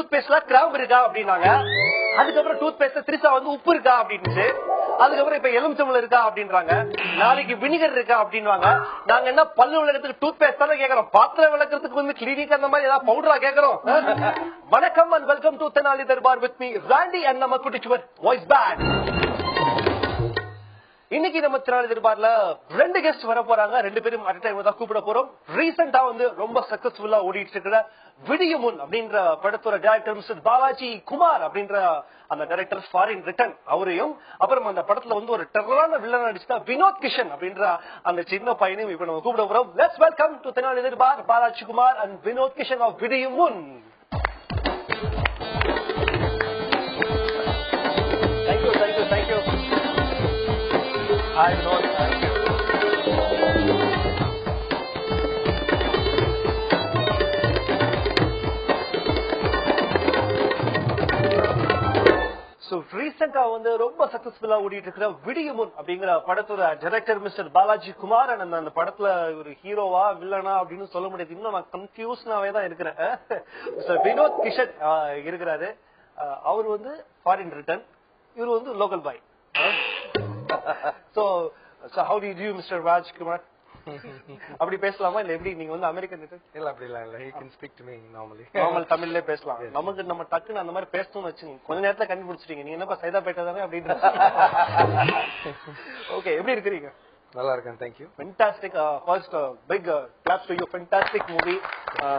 Tooth பேஸ்ட்ல கிராம்பு இருக்கா அப்படின்னாங்க. அதுக்கப்புறம் டூத் பேஸ்ட்ல திரிசா வந்து உப்பு இருக்கா அப்படின்னு. அதுக்கப்புறம் இப்ப எலுமிச்சம்பழம் இருக்கா அப்படின்றாங்க. நாளைக்கு வினிகர் இருக்கா அப்படின்வாங்க. நாங்க என்ன பல்லு விளக்கத்துக்கு டூத் பேஸ்ட் தானே கேக்குறோம், பாத்திரம் விளக்கத்துக்கு வந்து கிளினிக் அந்த மாதிரி ஏதாவது பவுடரா கேக்குறோம். வணக்கம் and welcome to Tenali Darbar with me Randy and நம்ம குட்டிச்சுவர் வாய்ஸ் பேக். இன்னைக்கு நம்ம தெனாலி தர்பார்ல 2 கெஸ்ட் வர போறாங்க. 2 பேரும் அட் டைம் தான் கூப்பிட போறோம். ரீசெண்டா வந்து ரொம்ப சக்சஸ்ஃபுல்லா ஓடிட்டு இருக்கிற விடியமுன் அப்படின்ற படத்தோட டைரக்டர் மிஸ்டர் பாலாஜி குமார் அப்படின்ற அந்த டைரக்டர் ஃபாரின் ரிட்டர்ன் அவரையும், அப்புறம் அந்த படத்துல வந்து ஒரு டெரரான வில்லன் நடிச்சா வினோத் கிஷன் அப்படின்ற அந்த சின்ன பையனையும் இப்ப நம்ம கூப்பிட போறோம். Let's welcome to Tenali Darbar Balaji Kumar and Vinod Kishan of Vidiyumun. Thank you. Hi, Vinod. Thank you. So, recently வந்து ரொம்ப சக்சஸ்ஃபுல்லா ஓடிட்டு இருக்கிற விடியமுன் அப்படிங்கிற படத்தோட டைரக்டர் மிஸ்டர் பாலாஜி குமார். அந்த படத்துல ஒரு ஹீரோவா வில்லனா அப்படின்னு சொல்ல முடியாது, இன்னும் நான் கன்ஃபியூஸ்னாவே தான் இருக்கிறேன். மிஸ்டர் வினோத் கிஷன் இருக்கிறாரு. அவர் வந்து ஃபாரின் ரிட்டர்ன், இவர் வந்து local bye. So how do you do, Mr. Raj Kumar? அப்படி பேசலாமா இல்ல எப்படி? நீங்க வந்து அமெரிக்கன் இல்ல அப்படி இல்ல, he can speak to me normally. Normal தமிழ்ல பேசலாம். நமக்கு நம்ம டக்குன்னு அந்த மாதிரி பேசணும்னு வச்சுங்க, கொஞ்ச நேரத்துல கண்டுபிடிச்சிட்டீங்க. நீங்க என்னப்பா சைதாப்பேட்டை தானே அப்படின்ற. ஓகே, எப்படி இருக்கிறீங்க? நல்லா இருக்கேன், thank you. Fantastic. First big claps to you. Fantastic movie.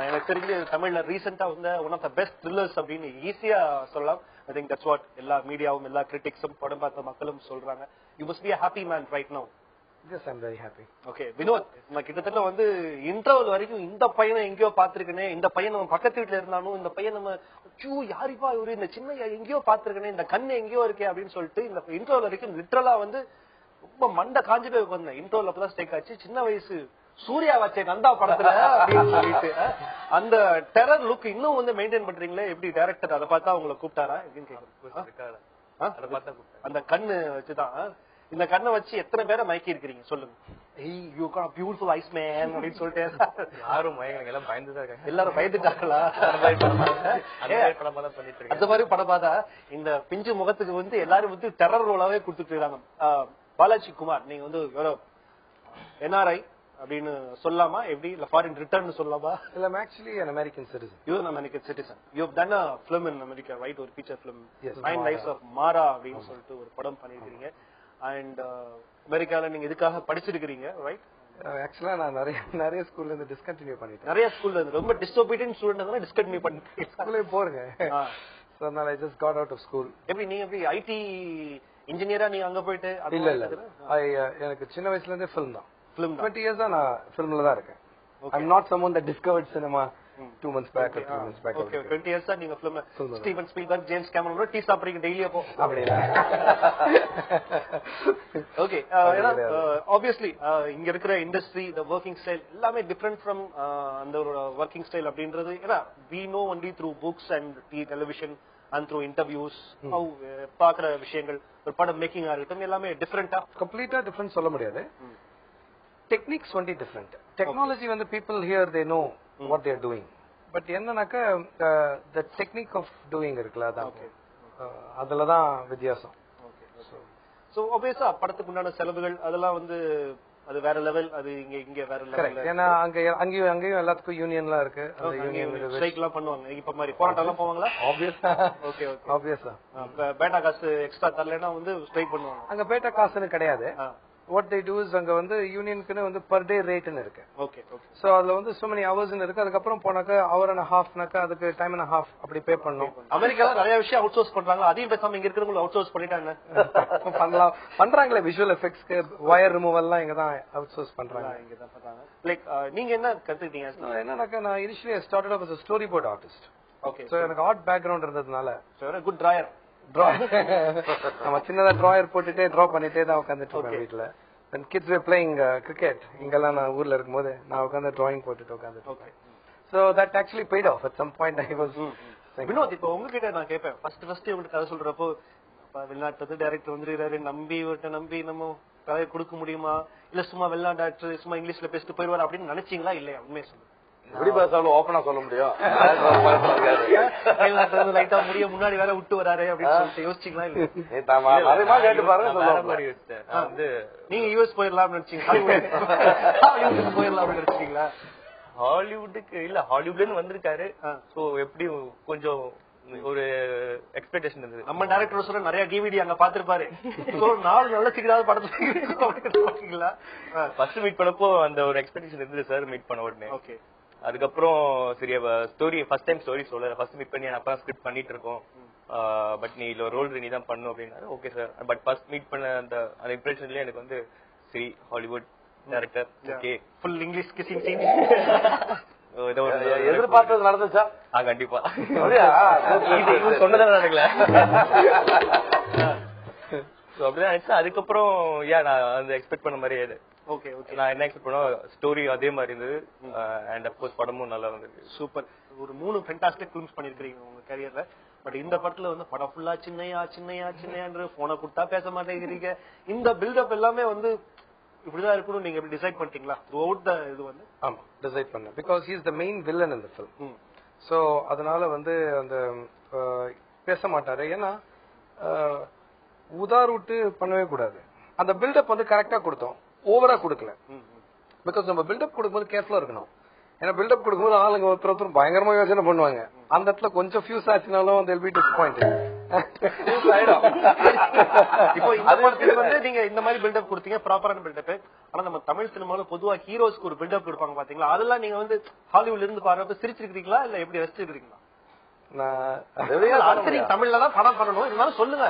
எனக்கு தெரிஞ்சு தமிழ்ல ரீசெண்டா வந்து one of the best thrillers அப்படின்னு ஈஸியா சொல்லலாம். I think that's what எல்லா மீடியாவும் எல்லா கிரிட்டிக்ஸும் படம் பார்த்த மக்களும் சொல்றாங்க. You must be a happy man right now. Yes, I'm very happy. Okay, Vinod, நான் கிட்டத்தட்ட வந்து இன்டர்வல் வரைக்கும் இந்த பையனை எங்கேயோ பாத்துருக்கேனே, இந்த பையன் நம்ம பக்கத்து வீட்டுல இருந்தாலும் இந்த பையன் நம்ம யாரிப்பா இவரு, இந்த சின்ன எங்கேயோ பாத்துருக்கேனே, இந்த கண்ணு எங்கேயோ இருக்கே அப்படின்னு சொல்லிட்டு இந்த இன்டர்வல் வரைக்கும் லிட்டரலா வந்து ரொம்ப மண்டை காஞ்சு போய் உட்கார்ந்தேன். இன்டர்வல் அப்பதான் ஸ்டேக் ஆச்சு. சின்ன வயசு சூர்யா வச்சே நந்தா படத்துல அப்படின்னு சொல்லிட்டு அந்த டெரர் லுக் இன்னும் வந்து மெயின்டைன் பண்றீங்களே, எப்படி டைரக்டர் அதை பார்த்தா உங்களை கூப்பிட்டாரா எப்படின்னு கேக்குறேன். அந்த கண்ணு வச்சுதான், இந்த கண்ணை வச்சு எத்தனை பேரை மயக்கி இருக்கிறீங்க சொல்லுங்க. You got a beautiful eyes man அப்படின்னு சொல்லிட்டு யாரும் மயங்க எல்லாம் பயந்துதான் இருக்காங்க. எல்லாரும் பயந்துட்டாங்களா? அந்த மாதிரி படம் பார்த்தா இந்த பிஞ்சு முகத்துக்கு வந்து எல்லாரும் வந்து டெரர் ரோலாவே கொடுத்துட்டு இருக்காங்க. பாலாஜி குமார், நீங்க வந்து NRI அப்படின்னு சொல்லலாமா, எப்படி இல்ல ஃபாரின் ரிட்டர்ன் சொல்லலாமா? இல்ல, I'm actually an American citizen. You are an American citizen. You have done a film in America, right? ஒரு feature film, Nine Lives of Mara அப்படின்னு சொல்லிட்டு ஒரு படம் பண்ணிருக்கீங்க. அண்ட் அமெரிக்கால நீங்க இதுக்காக படிச்சிருக்கீங்க, ரைட்? ஆக்சுவலா நான் நிறைய ஸ்கூல்ல இருந்து டிஸ்கண்டினியூ பண்ணிட்டேன். நிறைய ஸ்கூல்ல இருந்து ரொம்ப டிஸ்ஒபீடியன்ட் ஸ்டூடண்ட் தான் டிஸ்கண்டினியூ பண்ணிட்டு ஸ்கூலே போறேங்க. சோ அதனால I just got out of school. எப்படி நீங்க எப்படி ஐடி இன்ஜினியரா நீங்க அங்க போயிட்டு? இல்ல எனக்கு சின்ன வயசுல இருந்தே ஃபிலிம் தான். 20 years தான் நான் ஃபிலிம்ல தான் இருக்கேன். I'm not someone that discovered cinema 2 months back or 3 months back. Okay, 20 years தான் நீங்க film. Steven Spielberg, James Cameron tea சாப்பிடுறீங்க டெய்லி அப்போ? அப்படியே. ஓகே, ஆப்வியஸ்லி இங்க இருக்கிற இண்டஸ்ட்ரி, தி வர்க்கிங் ஸ்டைல் எல்லாமே டிஃபரண்ட் ஃப்ரம் அந்த ஒரு வர்க்கிங் ஸ்டைல் அப்படின்றது. ஏன்னா we know only through books and television and through interviews how பாக்குற விஷயங்கள், ஒரு படம் மேக்கிங் ஆகட்டும் எல்லாமே டிஃபரெண்டா, கம்ப்ளீட்டா டிஃபரெண்ட் சொல்ல முடியாது. Techniques only different. Technology when the people here they know what they are doing. But என்னன்னாக்க the technique of doing இருக்குல்ல, அதான் அதுல தான் வித்தியாசம். சோ ஆப்வியஸா படத்துக்கு உண்டான செலவுகள் அதெல்லாம் வந்து அது வேற லெவல், அது இங்க வேற லெவல். ஏன்னா அங்கேயும் எல்லாத்துக்கும் யூனியன்லாம் இருக்கு. அந்த யூனியன் ஸ்ட்ரைக் எல்லாம் பண்ணுவாங்க. இப்ப மாதிரி போராட்டம் எல்லாம் போவாங்களா? ஆப்வியஸா. ஓகே ஆப்வியஸா. பேட்டா காசு எக்ஸ்ட்ரா தரலன்னா வந்து ஸ்ட்ரைக் பண்ணுவாங்க. அங்க பேட்டா காசுன்னு கிடையாது. what they do is அங்க வந்து யூனியனுக்கு வந்து per day rate ன்னு இருக்கு. Okay okay. சோ அதுல வந்து so many hours ன்னு இருக்கு. அதுக்கு அப்புறம் போனாக்க hour and a half னாக்க அதுக்கு time and a half அப்படி பே பண்ணனும். அமெரிக்கால நிறைய விஷயம் அவுட் சோர்ஸ் பண்றாங்க. அதையும் பேசாம இங்க இருக்கிறவங்க அவுட் சோர்ஸ் பண்ணிட்டாங்க. பண்றாங்களே விஷுவல் எஃபெக்ட்ஸ்க்கு வயர் ரிமூவல் எல்லாம் இங்க தான் அவுட் சோர்ஸ் பண்றாங்க. இங்க தான் பண்றாங்க. லைக் நீங்க என்ன கத்துக்கிட்டீங்க? என்னன்னாக்க நான் initially I started off as a storyboard artist. Okay. So எனக்கு ஆர்ட் பேக்ரவுண்ட் இருந்ததுனால குட் டிராயர். நம்ம சின்னதா டிராயர் போட்டுட்டே டிரா பண்ணிட்டே தான் உட்கார்ந்துட்டு இருக்கேன் வீட்டுல. When kids were playing cricket, இங்கெல்லாம் நான் ஊர்ல இருக்கும்போது நான் உட்கார்ந்து டிராயிங் போட்டுட்டு உட்கார்ந்துட்டு இருக்கேன். So that actually paid off. At some point I was Vinod, இப்ப உங்ககிட்ட நான் கேட்பேன், ஃபர்ஸ்ட் உங்களுக்கு கதை சொல்றப்போ வெளிநாட்டு டைரக்டர் வந்துருக்காரு, நம்பி நம்ம கதையை கொடுக்க முடியுமா, இல்ல சும்மா வெளிநாட்டு டைரக்டர் சும்மா இங்கிலீஷ்ல பேசிட்டு போயிடுவார் அப்படின்னு நினைச்சீங்களா இல்லையா? உண்மையை சொல்லுங்க. எப்படி பேசாலும் ஓப்பனா சொல்ல முடியும். லைட்டா முடிய முன்னாடி வேற விட்டு வராரு அப்படின்னு சொல்லிட்டு யோசிச்சீங்களா? இல்ல கேட்டு பாருங்க. வந்து நீங்க யூஎஸ் போயிடலாம்னு நினைச்சீங்க, போயிடலாம் நினைச்சீங்களா? ஹாலிவுட்டுக்கு இல்ல, ஹாலிவுட்ல வந்திருக்காரு. சோ எப்படி கொஞ்சம் ஒரு எக்ஸ்பெக்டேஷன் இருந்தது. நம்ம டைரக்டர் சொல்ற நிறைய டிவிடி அங்க பாத்துருப்பாரு. நாலு நல்ல சீக்கிரம் படத்துல ஃபர்ஸ்ட் மீட் பண்ணப்போ அந்த ஒரு எக்ஸ்பெக்டேஷன் இருந்தது சார். மீட் பண்ண உடனே ஓகே. அதுக்கப்புறம் சரி ஸ்டோரி ஃபர்ஸ்ட் டைம் ஸ்டோரி சொல்ல ஃபர்ஸ்ட் மீட் பண்ணி அப்பதான் ஸ்கிரிப்ட் பண்ணிட்டு இருக்கோம், பட் நீ இல்ல ரோல் நீ தான் பண்ணும் அப்படின்னாரு. Okay sir. But first meet பண்ண அந்த இம்ப்ரெஷன்லயே எனக்கு வந்து சரி Hollywood director, okay full English kissing scene எதிர்பார்த்தது நடந்துச்சா? கண்டிப்பா சொன்னதான் நடக்கல. அப்படிதான் நினைச்சேன். அதுக்கப்புறம் நான் அந்த எக்ஸ்பெக்ட் பண்ண மாதிரி ஓகே ஓகே. நான் என்ன எக்ஸ்பெக்ட் பண்ண ஸ்டோரி அதே மாதிரி இருந்தது. அண்ட் அப்கோர்ஸ் படமும் நல்லா வந்திருக்கு. சூப்பர். ஒரு 3 ஃபென்டாஸ்டிக் ஃபிலிம்ஸ் பண்ணிருக்கீங்க உங்க கரியர்ல. பட் இந்த படத்துல வந்து படம் ஃபுல்லா சின்னையா சின்னையா சின்னையான்ற போனை கொடுத்தா பேச மாட்டேங்கிறீங்க. இந்த பில்டப் எல்லாமே வந்து இப்படிதான் இருக்கணும் நீங்க எப்படி டிசைட் பண்ணிட்டீங்களா? த்ரூஅவுட் த இது வந்து ஆமா டிசைட் பண்ணேன். Because he is the main villain in the film. So அதனால வந்து அந்த பேச மாட்டாரு. ஏன்னா உதாரூட்டு பண்ணவே கூடாது. அந்த பில்டப் வந்து கரெக்டா கொடுத்தோம், ஓவரா கொடுக்கல. பிகாஸ் நம்ம பில்டப் கொடுக்கும்போது கேர்ஃபுல்லா இருக்கணும். ஏன்னா பில்டப் கொடுக்கும்போது ஆளுங்க ஒருத்தர் பயங்கரமா யோசனை பண்ணுவாங்க. அந்த இடத்துல கொஞ்சம் ஃபியூஸ் ஆச்சுனாலும் they'll be disappointed. இப்போ இந்த படத்துல வந்து நீங்க இந்த மாதிரி பில்டப் கொடுத்தீங்க, ப்ராப்பரான பில்டப். ஆனா நம்ம தமிழ் சினிமால பொதுவா ஹீரோஸ்க்கு ஒரு பில்டப் கொடுப்பாங்க பாத்தீங்களா? அதெல்லாம் நீங்க வந்து ஹாலிவுட்ல இருந்து பாருங்க சிரிச்சிருக்கீங்களா இல்ல எப்படி ரசிச்சிருக்கீங்களா? தமிழ்லதான் படம் பண்ணணும் இருந்தாலும் சொல்லுங்க.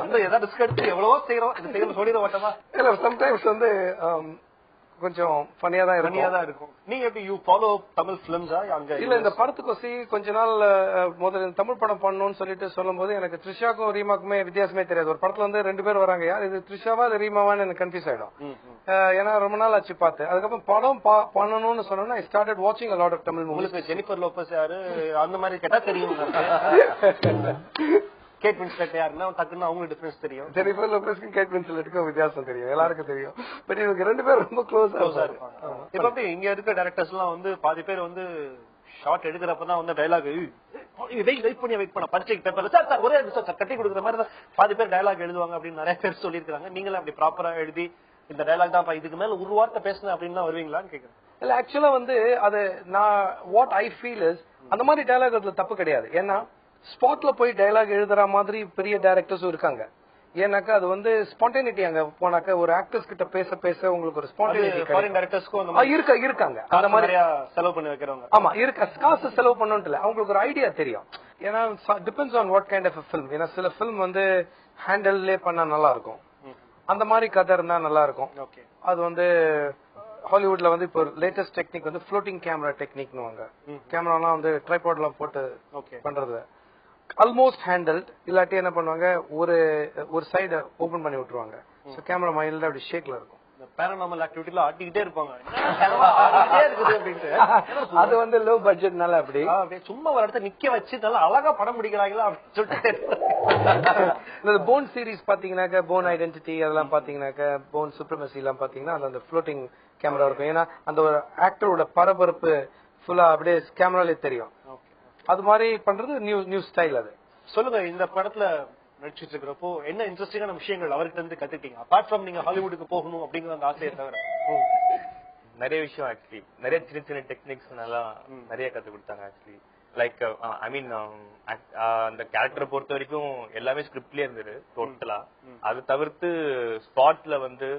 அந்த ஏதாவது ரிஸ்க் எடுத்து எவ்வளவோ செய்யறோம், இது செய்யணும் சொல்லிட மாட்டோமா? இல்ல சம்டைம்ஸ் வந்து கொஞ்சம் ஃபனியா தான் இருக்கும். நீங்க எப்படி யூ ஃபாலோ தமிழ் பிலிம்ஸா? அங்க இல்ல இந்த படத்துக்கு கொஞ்ச நாள் முதல்ல தமிழ் படம் பண்ணணும்னு சொல்லிட்டு சொல்லும் போது எனக்கு த்ரிஷாக்கும் ரீமாக்குமே வித்தியாசமே தெரியாது. ஒரு படத்துல வந்து 2 பேர் வராங்க, யார் இது த்ரிஷாவா இது ரீமாவான்னு எனக்கு கன்ஃபியூஸ் ஆயிடும். ஏன்னா ரொம்ப நாள் ஆச்சு பார்த்து. அதுக்கப்புறம் படம் பண்ணணும்னு சொன்னோம்னா ஐ ஸ்டார்டட் வாட்சிங் a lot of Tamil movies. உங்களுக்கு ஜெனிஃபர் லோபஸ் யாரு அந்த மாதிரி கேட்டா தெரியும். கேட் வின்ஸ்லெட் யாருன்னா டக்குன்னு அவங்களுக்கு டிஃபரன்ஸ் தெரியும். ஜெனிஃபர் லோபஸ்க்கும் கேட் வின்ஸ்லெட்டுக்கும் வித்தியாசம் தெரியும், எல்லாருக்கும் தெரியும். பட் இவங்க 2 பேரும் ரொம்ப க்ளோஸா இருப்பாங்க. இப்ப அப்படி இங்க இருக்க டைரக்டர்ஸ் எல்லாம் வந்து பாதி பேர் வந்து ஷார்ட் எடுக்கிறப்பதான் வந்து டைலாக் வெயிட் பண்ண பரீட்சைக்கு பேப்பர்ல சார் ஒரே கட்டி கொடுக்குற மாதிரி தான் பாதி பேர் டைலாக் எழுதுவாங்க அப்படின்னு நிறைய பேர் சொல்லியிருக்காங்க. நீங்களும் அப்படி ப்ராப்பரா எழுதி இந்த டைலாக் தான் இதுக்கு மேல ஒரு வார்த்தை பேசுனேன் அப்படின்னு வருவீங்களான்னு கேக்குறேன். இல்ல ஆக்சுவலா வந்து அது நான் வாட் ஐ ஃபீல் இஸ் அந்த மாதிரி டைலாக் அதுல தப்பு கிடையாது. ஏன்னா ஸ்பாட்ல போய் டைலாக் எழுதுற மாதிரி பெரிய டைரக்டர்ஸும் இருக்காங்க. ஏன்னாக்கா அது வந்து ஸ்பான்டேனிட்டி அங்க போனாக்க ஒரு ஆக்டர்ஸ் கிட்ட பேச பேச உங்களுக்கு ஒரு ஸ்பான்டேனிட்டி இருக்காங்க. அந்த மாதிரி செலவு பண்ணி வைக்கிறவங்க. ஆமா இருக்க காசு செலவு பண்ணணும்ல அவங்களுக்கு ஒரு ஐடியா தெரியும். ஏன்னா depends on what kind of film. ஏன்னா சில ஃபிலிம் வந்து ஹேண்டல்லே பண்ணா நல்லா இருக்கும், அந்த மாதிரி கதை இருந்தா நல்லா இருக்கும். அது வந்து ஹாலிவுட்ல வந்து இப்போ லேட்டஸ்ட் டெக்னிக் வந்து ஃப்ளோட்டிங் கேமரா டெக்னிக்னு வாங்க. கேமராலாம் வந்து ட்ரைபாட்லாம் போட்டு பண்றது ஆல்மோஸ்ட் ஹேண்டல்ட். இல்லாட்டி என்ன பண்ணுவாங்க ஒரு சைட ஓபன் பண்ணி விட்டுருவாங்க. சோ கேமரா மைல்டா அப்படி ஷேக்ல இருக்கும். பேரநார்மல் ஆக்டிவிட்டில ஆட்டிக்கிட்டே இருப்பாங்க. அது வந்து லோ பட்ஜெட்னால அப்படி சும்மா ஒரு இடத்த நிக்க வச்சு நல்லா அழகா படம் பிடிக்கிறாங்களா அப்படின்னு சொல்லிட்டு. போன் சீரிஸ் பாத்தீங்கன்னாக்க போன் ஐடென்டிட்டி அதெல்லாம் பாத்தீங்கன்னாக்க போன் சுப்ரமசி எல்லாம் பாத்தீங்கன்னா அந்த ஃப்ளோட்டிங் கேமரா இருக்கும். ஏன்னா அந்த ஒரு ஆக்டரோட பரபரப்பு ஃபுல்லா அப்படியே கேமராலே தெரியும். அது மாதிரி பண்றது நியூ ஸ்டைல். அது சொல்லுங்க, இந்த படத்துல நடிச்சிட்டு இருக்கிறப்போ என்ன இன்ட்ரெஸ்டிங்கான விஷயங்கள் அவர்கிட்ட இருந்து கத்துக்கிட்டீங்க? அபார்ட் ஃப்ரம் நீங்க ஹாலிவுட்டுக்கு போகணும் அப்படிங்கிற அந்த ஆசையை தவிர நிறைய விஷயம் ஆக்சுவலி நிறைய சின்ன சின்ன டெக்னிக்ஸ் எல்லாம் நிறைய கத்து கொடுத்தாங்க. ஆக்சுவலி லைக் ஐ மீன் அந்த கேரக்டரை பொறுத்த வரைக்கும் எல்லாமே ஸ்கிரிப்ட்லயே இருந்தது டோட்டலா. அது தவிர்த்து ஸ்பாட்ல வந்து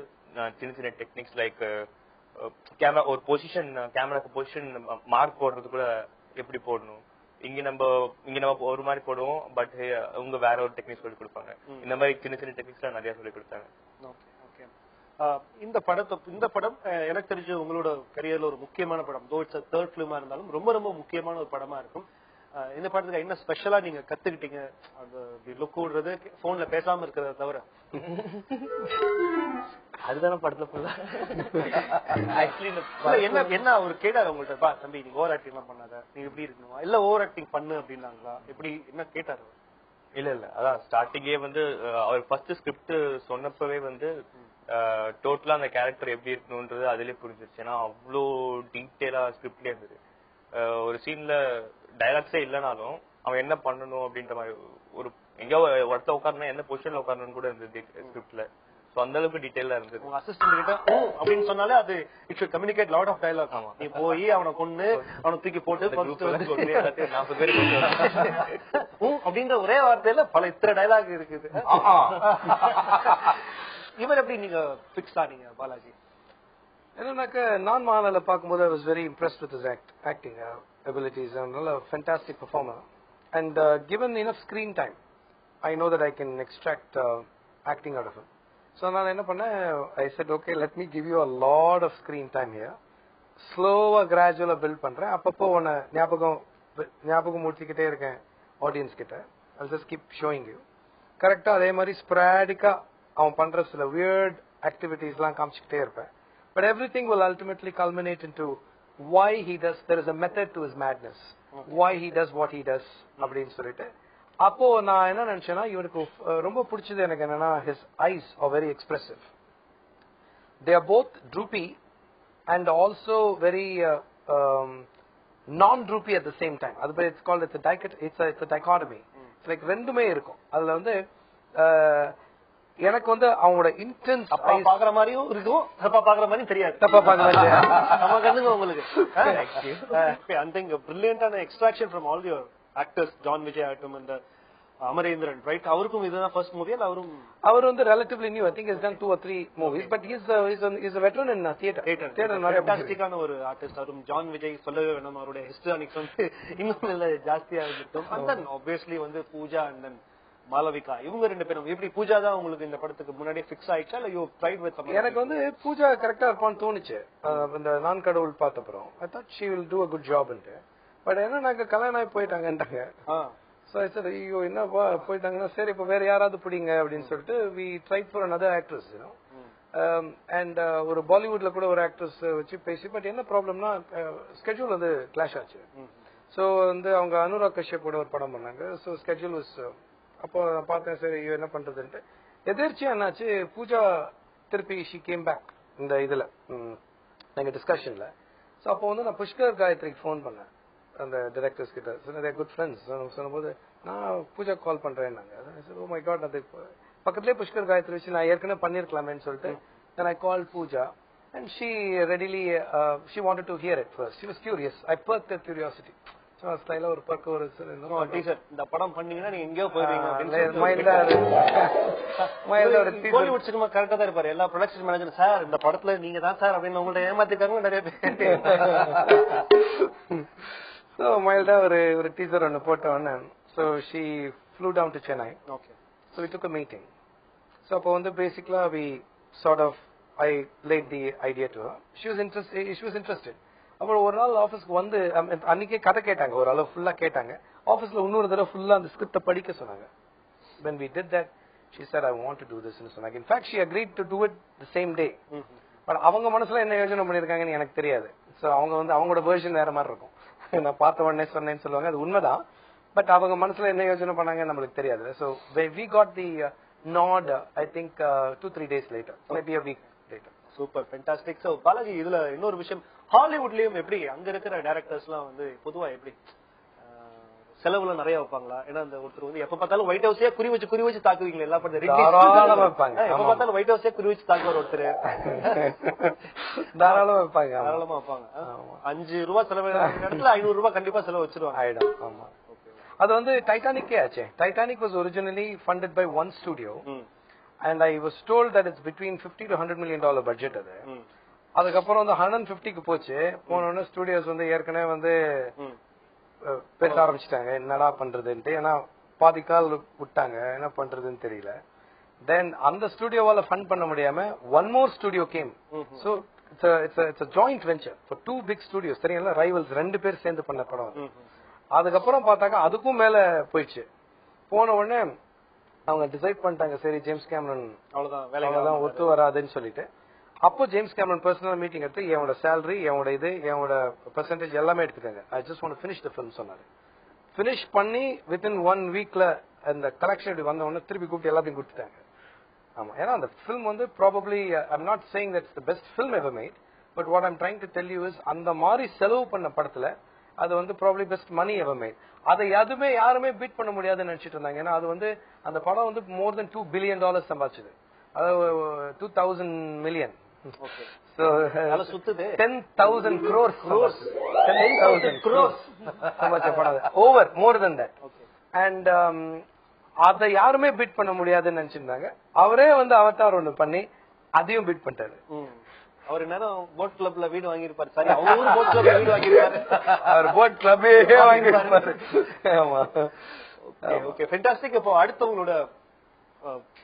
சின்ன சின்ன டெக்னிக்ஸ் லைக் கேமரா ஒரு பொசிஷன் கேமராக்கு பொசிஷன் மார்க் போடுறது கூட எப்படி போடணும், இங்க நம்ம ஒரு மாதிரி போடுவோம், பட் அவங்க வேற ஒரு டெக்னிக் சொல்லி கொடுப்பாங்க. இந்த மாதிரி சின்ன சின்ன டெக்னிக்ஸ் நிறைய சொல்லி கொடுத்தாங்க. இந்த படம் எனக்கு தெரிஞ்ச உங்களோட கரியர்ல ஒரு முக்கியமான படம். தோ இட்ஸ் தேர்ட் பிலிமா இருந்தாலும் ரொம்ப ரொம்ப முக்கியமான ஒரு படமா இருக்கும். இந்த படத்துக்கு என்ன ஸ்பெஷலா நீங்க கத்துக்கிட்டீங்க? அந்த லுக் விடுறது, போன்ல பேசாம இருக்கிறத தவிர அதுதான படத்துல ஃபுல்லா. என்ன ஒரு கேட்டாரு உங்கள்ட்ட, தம்பி நீங்க ஓவர் ஆக்டிங் எல்லாம் பண்ணாத, நீங்க எப்படி இருக்கணுமா இல்ல ஓவர் ஆக்டிங் பண்ணு அப்படின்னாங்களா? எப்படி என்ன கேட்டாரு? இல்ல அதான் ஸ்டார்டிங்கே வந்து அவர் ஃபர்ஸ்ட் ஸ்கிரிப்ட் சொன்னப்பவே வந்து டோட்டலா அந்த கேரக்டர் எப்படி இருக்கணும்ன்றது அதுலயே புரிஞ்சிருச்சு. ஏன்னா அவ்வளோ டீட்டெயிலா ஸ்கிரிப்ட்லயே இருந்தது. ஒரு சீன்ல டைலாக்ஸே இல்லனாலும் அவன் என்ன பண்ணணும் அப்படின்ற மாதிரி ஒரு எங்கேயோ ஒருத்த உட்காரணும் என்ன பொசிஷன்ல உட்காரணும்னு கூட இருந்தது ஸ்கிரிப்ட்ல. சோ அந்த அளவுக்கு டீடைலா இருந்தது. உங்க அசிஸ்டன்ட் கிட்ட அப்படின்னு சொன்னாலே அது it should communicate lot of dialogue. நீ போய் அவனை கொண்டு அவனை தூக்கி போட்டு 40 பேர் அப்படின்ற ஒரே வார்த்தையில பல இத்தனை டயலாக் இருக்குது. இவர் எப்படி நீங்க பிக்ஸ் ஆனீங்க பாலாஜி? என்னன்னாக்க நான் மாநில பார்க்கும்போது I was very impressed with his acting abilities and a fantastic performer and given enough screen time I know that I can extract acting out of him. So நான் என்ன பண்ணேன், I said okay let me give you a lot of screen time here, ஸ்லோவா கிராஜுவலா build பண்றேன், அப்பப்போ உன்னை ஞாபகம் மூட்டிக்கிட்டே இருக்கேன் audience கிட்ட. I'll just keep showing you. கரெக்டா அதே மாதிரி ஸ்பிராடிக்கா அவன் பண்ற சில வியர்ட் ஆக்டிவிட்டிஸ் எல்லாம் காமிச்சுக்கிட்டே இருப்பேன். But everything will ultimately culminate into why he does. There is a method to his madness. Why he does what he does. அப்படின்னு சொல்லிட்டு அப்போ நான் என்ன நினைச்சேன்னா, இவனுக்கு ரொம்ப பிடிச்சது எனக்கு என்னன்னா his eyes are very expressive. They are both droopy and also very non-droopy at the same time. அது it's called it's a dichotomy. It's like ரெண்டுமே இருக்கும். அதுல வந்து எனக்கு வந்து அவங்களோட இன்டென்ஸ் பாக்குற மாதிரியும் இருக்கும், தப்பா பாக்குற மாதிரியும் தெரியாது. தப்பா பாக்குற நம்ம கண்ணுங்க உங்களுக்கு அந்த பிரில்லியன்டான extraction from all your actors. John Vijay ஆகட்டும், இந்த அமரேந்திரன், ரைட்? அவருக்கும் இதுதான் ஃபர்ஸ்ட் மூவி இல்ல? அவர் வந்து relatively new. I think he's done 2 or 3 movies, but he's a veteran in theater. ஃபேண்டாஸ்டிக்கான ஒரு ஆர்டிஸ்ட். அவரும் ஜான் விஜய் சொல்லவே வேணும், அவருடைய ஹிஸ்டானிக்ஸ் வந்து இன்னும் ஜாஸ்தியா இருக்கும். and then obviously வந்து பூஜா and then மாலவிகா, இவங்க ரெண்டு பேரும் எப்படி? பூஜா தான் உங்களுக்கு இந்த படத்துக்கு முன்னாடி ஃபிக்ஸ் ஆயிடுச்சா இல்ல யூ ட்ரைட் வித் சம்? எனக்கு வந்து பூஜா கரெக்டா இருப்பான்னு தோணுச்சு இந்த நான் கடவுள் பார்த்தப்புறம். I thought she will do a good job ன்ட்டு. பட் என்ன நாங்க கல்யாணம் ஆகி போயிட்டாங்கன்றாங்க. சோ I said ஐயோ என்ன போயிட்டாங்கன்னா சரி இப்ப வேற யாராவது பிடிங்க அப்படின்னு சொல்லிட்டு we tried for another actress, you know. and ஒரு பாலிவுட்ல கூட ஒரு ஆக்ட்ரஸ் வச்சு பேசி, பட் என்ன ப்ராப்ளம்னா ஸ்கெட்யூல் வந்து கிளாஷ் ஆச்சு. சோ வந்து அவங்க அனுராக் கஷ்யப் கூட ஒரு படம் பண்ணாங்க. சோ ஸ்கெட்யூல் வாஸ் அப்போ பார்த்தேன் சரி என்ன பண்றதுன்ட்டு. எதிர்ச்சியா என்னாச்சு, பூஜா திருப்பி ஷி கேம் பேக் இந்த இதுல எங்க டிஸ்கஷன்ல. சோ அப்போ வந்து நான் புஷ்கர் காயத்ரிக்கு ஃபோன் பண்ணேன் அந்த டைரக்டர்ஸ் கிட்ட. சொன்னதே குட் ஃப்ரெண்ட்ஸ் சொன்னபோது நான் பூஜா கால் பண்றேன்னாங்க. ஓ மை காட், அது பக்கத்துலேயே புஷ்கர் காயத்ரி வச்சு நான் ஏற்கனவே பண்ணிருக்கலாமேன்னு சொல்லிட்டு then I called Pooja and she readily she wanted to hear it first. She was curious. I perked her curiosity. ஸ்டைலா ஒரு பக்கம் ஒரு டீசர் இந்த படம் பண்ணீங்கன்னா நீங்க எங்கேயோ போயிருவீங்க அப்படின்னு கோலிவுட் சினிமா கரெக்டா தான் இருப்பாரு. எல்லா ப்ரொடக்ஷன் மேனேஜர் சார் இந்த படத்துல நீங்க தான் சார் அப்படின்னு உங்கள்ட்ட ஏமாத்திருக்காங்க நிறைய பேர். சோ மைல்டா ஒரு டீசர் ஒன்னு போட்ட உடனே so she flew down to Chennai. Okay. So we took a meeting. So அப்போ வந்து basically we sort of I laid the idea to her. She was interested. அப்புறம் ஒரு நாள் ஆபீஸ்க்கு வந்து அன்னைக்கே கதை கேட்டாங்க, ஒரு அளவு ஃபுல்லா கேட்டாங்க. ஆபீஸ்ல இன்னொரு தடவை ஃபுல்லா அந்த ஸ்கிரிப்ட படிக்க சொன்னாங்க. When we did that, she said I want to do this ன்னு சொன்னாங்க. In fact she agreed to do it the same day. But அவங்க மனசுல என்ன யோசனை பண்ணிருக்காங்கன்னு எனக்கு தெரியாது. சோ அவங்க வந்து அவங்களோட வெர்ஷன் வேற மாதிரி இருக்கும். நான் பார்த்த உடனே சொன்னேன்னு சொல்லுவாங்க, அது உண்மைதான். பட் அவங்க மனசுல என்ன யோசனை பண்ணாங்கன்னு நம்மளுக்கு தெரியாது. So we got the nod I think 2-3 days later, maybe a week later. Super, fantastic. So Balaji, இதுல இன்னொரு விஷயம், ஹாலிவுட்லயும் எப்படி அங்க இருக்கிற டைரக்டர்ஸ் எல்லாம் வந்து பொதுவா எப்படி செலவுல நிறைய வைப்பாங்களா? ஏன்னா அந்த ஒருத்தர் வந்து எப்ப பார்த்தாலும் ஒயிட் ஹவுஸே குறி வச்சு தாக்குவீங்களா? எல்லா படத்தையும் எப்ப பார்த்தாலும் ஒயிட் ஹவுஸே குறி வச்சு தாக்குவார் ஒருத்தர். தாராளமா வைப்பாங்க. 5 ரூபாய் செலவு இடத்துல 500 ரூபாய் கண்டிப்பா செலவு வச்சிருவாங்க. அது வந்து டைட்டானிக்கே ஆச்சு. Titanic was originally funded by one studio and I was told that it's between $50 to $100 million budget அது. அதுக்கப்புறம் வந்து 150க்கு போச்சு. போனோடனே ஸ்டுடியோஸ் வந்து ஏற்கனவே வந்து பேச ஆரம்பிச்சிட்டாங்க என்னடா பண்றதுன்ட்டு. ஏன்னா பாதிக்கால் விட்டாங்க, என்ன பண்றதுன்னு தெரியல. தென் அந்த ஸ்டுடியோவால ஃபண்ட் பண்ண முடியாம one more studio game. So it's a joint venture for 2 big studios. தெரியல, ரைவல்ஸ் 2 பேர் சேர்ந்து பண்ண படம். அதுக்கப்புறம் பார்த்தாக்கா அதுக்கும் மேல போயிடுச்சு. போன உடனே அவங்க டிசைட் பண்ணிட்டாங்க, சரி ஜேம்ஸ் கேமரன் அவ்வளவுதான் ஒத்து வராதுன்னு சொல்லிட்டு. அப்போ ஜேம்ஸ் கேமரன் பர்சனல் மீட்டிங் எடுத்து என்னோட சேலரி, என்னோட பெர்சன்டேஜ் எல்லாமே எடுத்துக்காங்க. I just want to finish the film சொன்னாரு. ஃபினிஷ் பண்ணி வித்தின் 1 வீக்ல அந்த கலெக்ஷன் இப்படி வந்த உடனே திருப்பி கூப்பிட்டு எல்லாத்தையும் கொடுத்துட்டாங்க. ஆமா, ஏன்னா அந்த ஃபிலிம் வந்து probably I'm not saying that's the best film ever mat, but what I'm trying to tell you is அந்த மாதிரி செலவு பண்ண படத்துல அது வந்து ப்ராப்ளி பெஸ்ட் மணி எவர் மேட். அதை எதுவுமே யாருமே பீட் பண்ண முடியாதுன்னு நினைச்சிட்டு இருந்தாங்க. ஏன்னா அது வந்து அந்த படம் வந்து மோர் தென் $2 billion சம்பாதிச்சது. அதாவது 2000 million. So 10,000 crores சம்பாதிச்ச படம். Over more then that. And அதை யாருமே பீட் பண்ண முடியாதுன்னு நினைச்சிருந்தாங்க. அவரே வந்து அவதார் ஒண்ணு பண்ணி அதையும் பீட் பண்ணிட்டாரு. அவர் நேரம் போட் கிளப்ல வீடு வாங்கியிருப்பாரு. சரி, அவரு போட் கிளப்ல வீடு வாங்கியிருப்பாரு. அவர் போட் கிளப்பே வாங்கியிருப்பாரு. ஆமா. Okay, fantastic. இப்போ அடுத்தவங்களோட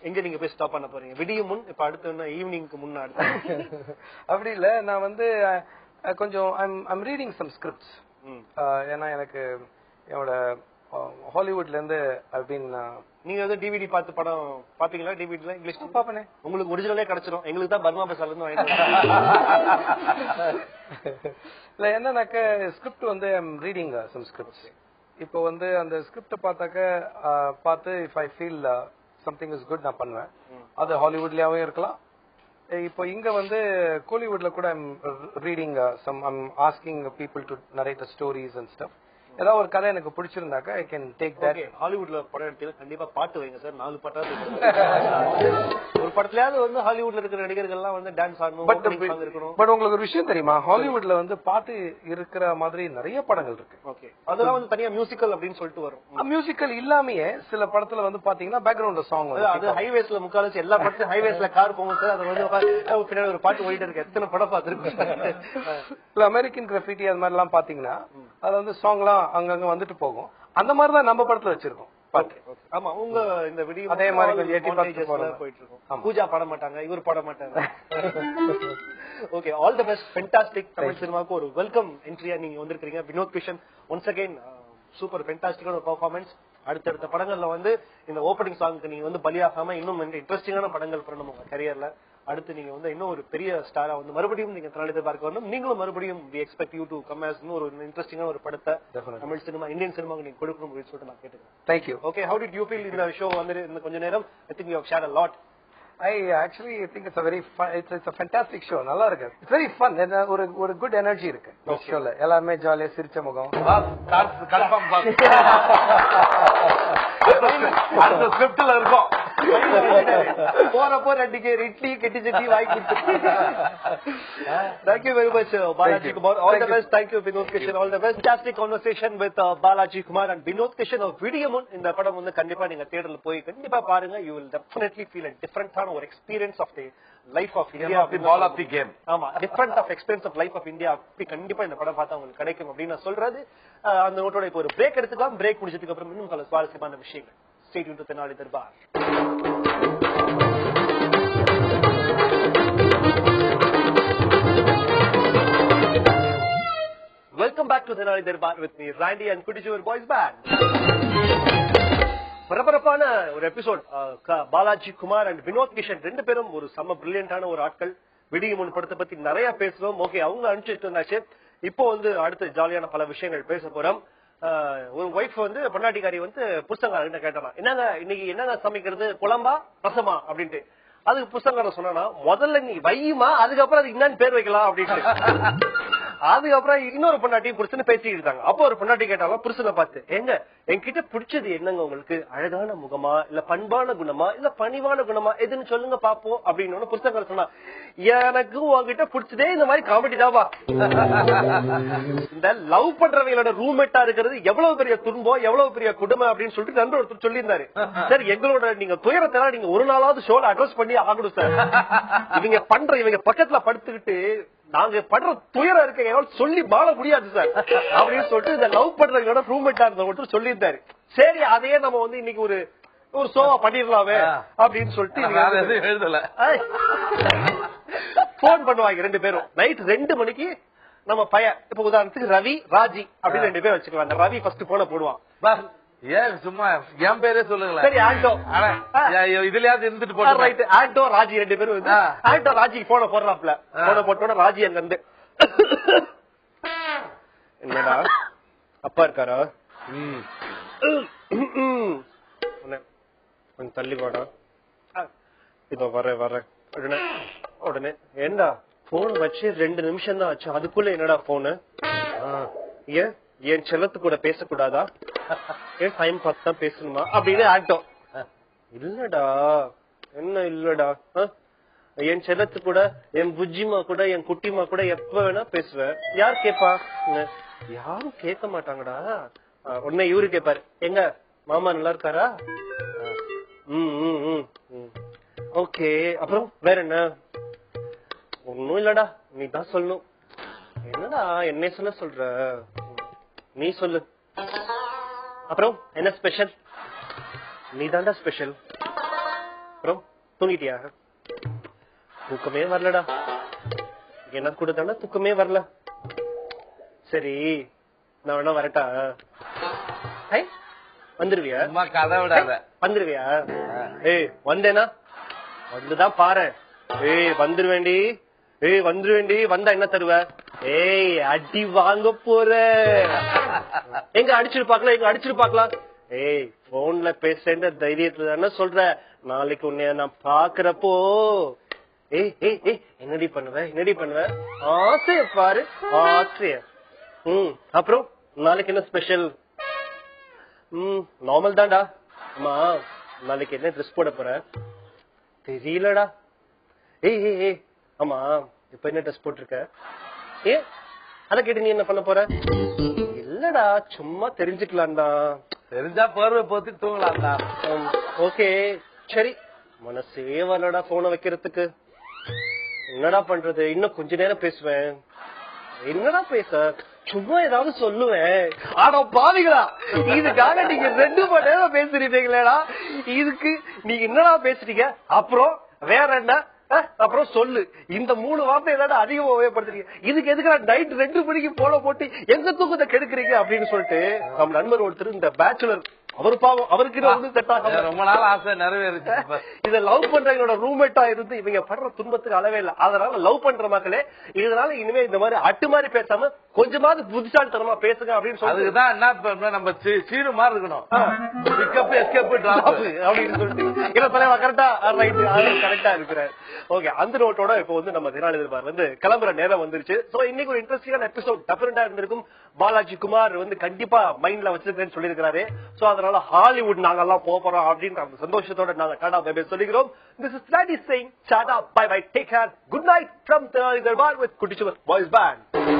எங்க நீங்க போய் ஸ்டாப் பண்ண போறீங்க? விடியும் முன், இப்ப அடுத்து ஈவினிங்க்கு முன்னாடி? அப்படி இல்ல, நான் வந்து கொஞ்சம் ஐம் ரீடிங் சம் ஸ்கிரிப்ட்ஸ். ஏன்னா எனக்கு என்னோட ஹாலிவுட்ல இருந்து நீங்க வந்து டிவிடி பார்த்து படம் பாப்பீங்களா? டிவிடில இங்கிலீஷ் பாப்பனே, உங்களுக்கு ஒரிஜினலே கிடைச்சிரும். எங்களுக்கு தான் பர்மா பசார்ல இருந்து வாங்கிட்டு இல்ல. என்னன்னாக்க ஸ்கிரிப்ட் வந்து ஐம் ரீடிங் சம் ஸ்கிரிப்ட்ஸ். இப்போ வந்து அந்த ஸ்கிரிப்ட பார்த்து if I feel something is good நான் பண்ணுவேன். அது ஹாலிவுட்லயாவும் இருக்கலாம். இப்போ இங்க வந்து கோலிவுட்ல கூட I'm reading some, I'm asking people to narrate the stories and stuff. ஏதாவது ஒரு கதை எனக்கு பிடிச்சிருந்தாக்கா ஐ கேன் டேக் தட். ஹாலிவுட்ல படம் எடுத்தீங்க, கண்டிப்பா பாட்டு வைங்க சார். 4 பாட்டாவது ஒரு படத்துலயாவது வந்து ஹாலிவுட்ல இருக்கிற நடிகர்கள் எல்லாம் வந்து டான்ஸ் ஆடணும், இருக்கணும். பட் உங்களுக்கு ஒரு விஷயம் தெரியுமா, ஹாலிவுட்ல வந்து பாட்டு இருக்கிற மாதிரி நிறைய படங்கள் இருக்கு. ஓகே, அதெல்லாம் வந்து தனியா மியூசிக்கல் அப்படின்னு சொல்லிட்டு வரும். மியூசிக்கல் இல்லாமயே சில படத்துல வந்து பாத்தீங்கன்னா பேக்ரவுண்ட் சாங். அது ஹைவேஸ்ல முக்காலச்சு எல்லா படத்துலயும் ஹைவேஸ்ல கார் போகும் சார். அது வந்து பின்னாடி ஒரு பாட்டு ஓடிட்டு இருக்கு. எத்தனை படம் பார்த்துருக்கு. அமெரிக்கன் கிராஃபிட்டி அது மாதிரி எல்லாம் பாத்தீங்கன்னா அது வந்து சாங் எல்லாம் அங்கங்க வந்துட்டு போகும். அந்த மாதிரிதான் நம்ம படத்துல வச்சிருக்கோம். ஆமா, உங்க இந்த வீடியோ அதே மாதிரி கொஞ்சம் போயிட்டு இருக்கும். பூஜா பாட மாட்டாங்க, இவர் பாட மாட்டாங்க. Okay, all the best. Fantastic. Tamil சினிமாவுக்கு ஒரு வெல்கம் என்ட்ரியா நீங்க வந்திருக்கீங்க. Vinod Kishan, once again super ஃபென்டாஸ்டிக்கான பெர்ஃபார்மன்ஸ். அடுத்தடுத்த படங்கள்ல வந்து இந்த ஓப்பனிங் சாங்க்கு நீங்க வந்து பலியாகாம இன்னும் இன்ட்ரெஸ்டிங்கான படங்கள் பண்ணணும் உங்க கரியர்ல. அடுத்து நீங்க வந்து இன்னும் ஒரு பெரிய ஸ்டாரா வந்து மறுபடியும் நீங்க திரையுலகத்தை பார்க்க வரணும். நீங்களும் மறுபடியும் we expect you to come as ஒரு இன்ட்ரெஸ்டிங்கான ஒரு படத்தை தமிழ் சினிமா, இந்தியன் சினிமாக்கு நீங்க கொடுக்கணும் அப்படின்னு சொல்லிட்டு நான் கேட்டுக்கிறேன். Thank you. Okay, how did you feel in the show? வந்து இந்த கொஞ்ச நேரம் I think you have shared a lot. I actually think it's a very fun, it's a fantastic show. நல்லா இருக்கு. It's very fun. ஒரு good energy இருக்கு ஷோல. எல்லாமே ஜாலியா சிரிச்ச முகம். Confirm boss. அடுத்த ஸ்கிரிப்ட்ல இருக்கும். போறப்போ 2 இட்லி கெட்டி சட்டி வாங்கி கொடுத்து. Thank you very much, Balaji Kumar. All the best. Thank you, Vinod Kishan. All the best. Fantastic conversation with Balaji Kumar and Vinod Kishan of Vidiyamun. இந்த படம் வந்து கண்டிப்பா நீங்க தியேட்டர்ல போய் கண்டிப்பா பாருங்க. You will definitely feel a different kind of experience of the life of India. The ball of the game. ஆமா, different of experience of life of India. அப்படி கண்டிப்பா இந்த படம் பார்த்தா உங்களுக்கு கிடைக்கும் அப்படின்னு நான் சொல்றது. அந்த நோட்டோட இப்போ ஒரு பிரேக் எடுத்துக்கலாம். பிரேக் முடிச்சதுக்கு அப்புறம் இன்னும் பல சுவாரஸ்யமான விஷயங்கள். Stay tuned to Tenali Darbar. Welcome back to Tenali Darbar with me, Randy and Kudijur Boys Band. பரபரப்பான ஒரு எபிசோட். பாலாஜி குமார் அண்ட் வினோத் கிஷன் 2 பேரும் ஒரு செம்ம பிரில்லியன்டான ஒரு ஆட்கள். விடியும் படத்தை பத்தி நிறைய பேசுவோம். ஓகே, அவங்க அனுப்பிச்சிட்டு இருந்தாச்சு. இப்போ வந்து அடுத்து ஜாலியான பல விஷயங்கள் பேச போறோம். ஒரு ஒய்ஃப் வந்து பொண்டாட்டிக்காரி வந்து புருஷங்காரங்கிட்ட கேட்டாலாம், என்னங்க இன்னைக்கு என்னங்க சமைக்கிறது, குழம்பா ரசமா அப்படின்ட்டு. அதுக்கு புருஷங்காரன் சொன்னா, முதல்ல நீ வையுமா, அதுக்கப்புறம் அதுக்கு என்னன்னு பேர் வைக்கலாம் அப்படின்ட்டு. அதுக்கப்புறம் இன்னொரு பொண்டாட்டி புருஷன் பேசிட்டு இருக்காங்க. அப்போ ஒரு பொண்டாட்டி கேட்டாலும் புருஷனை பார்த்து, எங்க என்கிட்ட பிடிச்சது என்னங்க உங்களுக்கு, அழகான முகமா இல்ல பண்பான குணமா இல்ல பணிவான குணமா, எதுன்னு சொல்லுங்க பாப்போம் அப்படின்னு புருஷங்காரன் சொன்னா, எனக்கு உங்ககிட்ட பிடிச்சதே இந்த மாதிரி காமெடி தாவா. இந்த லவ் பண்றவங்களோட ரூம்மேட்டா இருக்கிறது எவ்வளவு பெரிய துன்பம், எவ்வளவு பெரிய கொடுமை அப்படின்னு சொல்லிட்டு நண்பர் ஒருத்தர் சொல்லியிருந்தாரு. சார், எங்களோட நீங்க துயரத்தை நீங்க ஒரு நாளாவது ஷோல அட்ரஸ் பண்ணி ஆகணும் சார். இவங்க பக்கத்துல படுத்துக்கிட்டு நாங்க படுற துயரம் இருக்க சொல்லி வாழ முடியாது சார் அப்படின்னு சொல்லிட்டு இந்த லவ் பண்றவங்களோட ரூம்மேட்டா இருந்த ஒருத்தர் சொல்லியிருந்தாரு. சரி, அதையே நம்ம வந்து இன்னைக்கு ஒரு ஷோவா பண்ணிடலாமே அப்படின்னு சொல்லிட்டு எழுதல. போன் பண்ணுவாங்க 2 பேரும். நைட் 2 மணிக்கு நம்ம பையன், இப்ப உதாரணத்துக்கு ரவி ராஜி அப்படின்னு 2 பேர் வச்சுக்கலாம். அந்த ரவி ஃபர்ஸ்ட் போன போடுவான். ஏன் சும்மா என் பேரே சொல்லுங்களேன். சரி, ஆண்டோ இதுலயாவது இருந்துட்டு போட்டு ரைட். ஆண்டோ ராஜி 2 பேரும் வந்து ஆண்டோ ராஜி போன போடுறாப்ல. போன போட்டோட ராஜி அங்க இருந்து, என்னடா அப்பா இருக்காரா, கொஞ்சம் தள்ளி போடா, இதோ வர்றேன் உடனே ஏண்டா போன் வச்சு 2 நிமிஷம் தான் ஆச்சு, அதுக்குள்ள என்னடா போனு, ஏன் என் செல்லத்து கூட பேசக்கூடாதா, ஏன் டைம் பார்த்து தான் பேசணுமா அப்படின்னு ஆக்டம். இல்லடா என்ன இல்லடா, என் செல்லத்து கூட என் புஜ்ஜிமா கூட என் குட்டிமா கூட எப்ப வேணா பேசுவேன், யார் கேப்பா, யாரும் கேட்க மாட்டாங்கடா. உடனே இவரு கேப்பாரு, எங்க மாமா நல்லா இருக்காரா, ஓகே அப்புறம் வேற என்ன, ஒன்னும் இல்லடா நீ தான் சொல்லணும். என்னடா என்ன சொல்ற, நீ சொல்லு. அப்புறம் என்ன ஸ்பெஷல், நீ தாண்டா ஸ்பெஷல். அப்புறம் தூங்கிட்டியா, தூக்கமே வரலடா, என்ன கூட தாண்டா தூக்கமே வரல. சரி நான் வேணா வரட்டா, வந்துருவியா, கதை விடாத வந்துருவியா, ஏய் வந்தேனா வந்துதான் பாரு, ஏய் வந்துருவேண்டி, ஏய் வந்துருவேண்டி, வந்தா என்ன தருவ, ஏய் அடி வாங்க போற, எங்க அடிச்சிருப்பாங்களா, எங்க அடிச்சிருப்பாக்கலாம், ஏய் போன்ல பேசுற தைரியத்துல தானே சொல்ற, நாளைக்கு உன்னைய நான் பாக்குறப்போ ஏய் ஏய் ஏய் என்னடி பண்ணுவ, ஆசைய பாரு ஆசைய. அப்புறம் நாளைக்கு என்ன ஸ்பெஷல், நார்மல் தான்டா. அம்மா நாளைக்கு என்ன ட்ரெஸ் போட போற, தெரியலடா. ஏய் ஏய் ஏய் ஆமா இப்ப என்ன ட்ரெஸ் போட்டிருக்க, ஏ அத கேட்டு நீ என்ன பண்ண போற, இல்லடா சும்மா தெரிஞ்சுக்கலாம்டா. தெரிஞ்சா போர்வை போத்தி தூங்கலாம்டா. ஓகே சரி, மனசே வரலடா போன வைக்கிறதுக்கு, என்னடா பண்றது, இன்னும் கொஞ்ச நேரம் பேசுவேன், என்னடா பேச, சும்மா ஏதாவது சொல்லுவேன். ஆனா பாவிகளா, இதுக்காக நீங்க 2 மணி நேரம் பேசுறீங்களேடா, இதுக்கு நீங்க என்னடா பேசுறீங்க, அப்புறம் வேற என்ன, அப்புறம் சொல்லு, இந்த 3 வார்த்தை ஏதாவது அதிகமா உபயோகப்படுத்துறீங்க, இதுக்கு எதுக்கு நைட் 2 மணிக்கு போல போட்டு எங்க தூக்கத்தை கெடுக்கிறீங்க அப்படின்னு சொல்லிட்டு நம்ம நண்பர் ஒருத்தர் இந்த பேச்சுலர், அவரு பாவம், அவருக்கு வந்து செட் ஆகும், ரொம்ப நாள் ஆசை நிறைவேறுச்சு. இத லவ் பண்றவங்களோட ரூம்மேட்டா இருந்து இவங்க படுற துன்பத்துக்கு அளவே இல்லை. அதனால லவ் பண்ற மக்களே இதனால இனிமே இந்த மாதிரி அட்டு மாதிரி பேசாம கொஞ்சமாவது புத்திசாலித்தனமா பேசுங்க அப்படின்னு சொல்லி, அதுக்குதான் என்ன பண்ண, நம்ம சீனு மாதிரி இருக்கணும், பிக்கப் எஸ்கேப் டிராப் அப்படின்னு சொல்லிட்டு இல்ல தலைவா கரெக்டா ரைட் கரெக்டா இருக்கிறார். ஓகே அந்த நோட்டோட இப்ப வந்து நம்ம தினாளிதர் வந்து கிளம்புற நேரம் வந்துருச்சு. சோ இன்னைக்கு ஒரு இன்ட்ரெஸ்டிங்கான எபிசோட் டெஃபினட்டா இருந்திருக்கும். பாலாஜி குமார் வந்து கண்டிப்பா மைண்ட்ல வச்சிருக்கேன்னு சொல்லியிருக்காரு. சோ அதனால ஹாலிவுட் நாங்க எல்லாம் போறோம் அப்படின்ற அந்த சந்தோஷத்தோட நாங்க டாடா பை பை சொல்லிக்கிறோம். This is Freddy saying tata bye bye, take care, good night from Tenali Darbar with Kuttichuvar boys pant.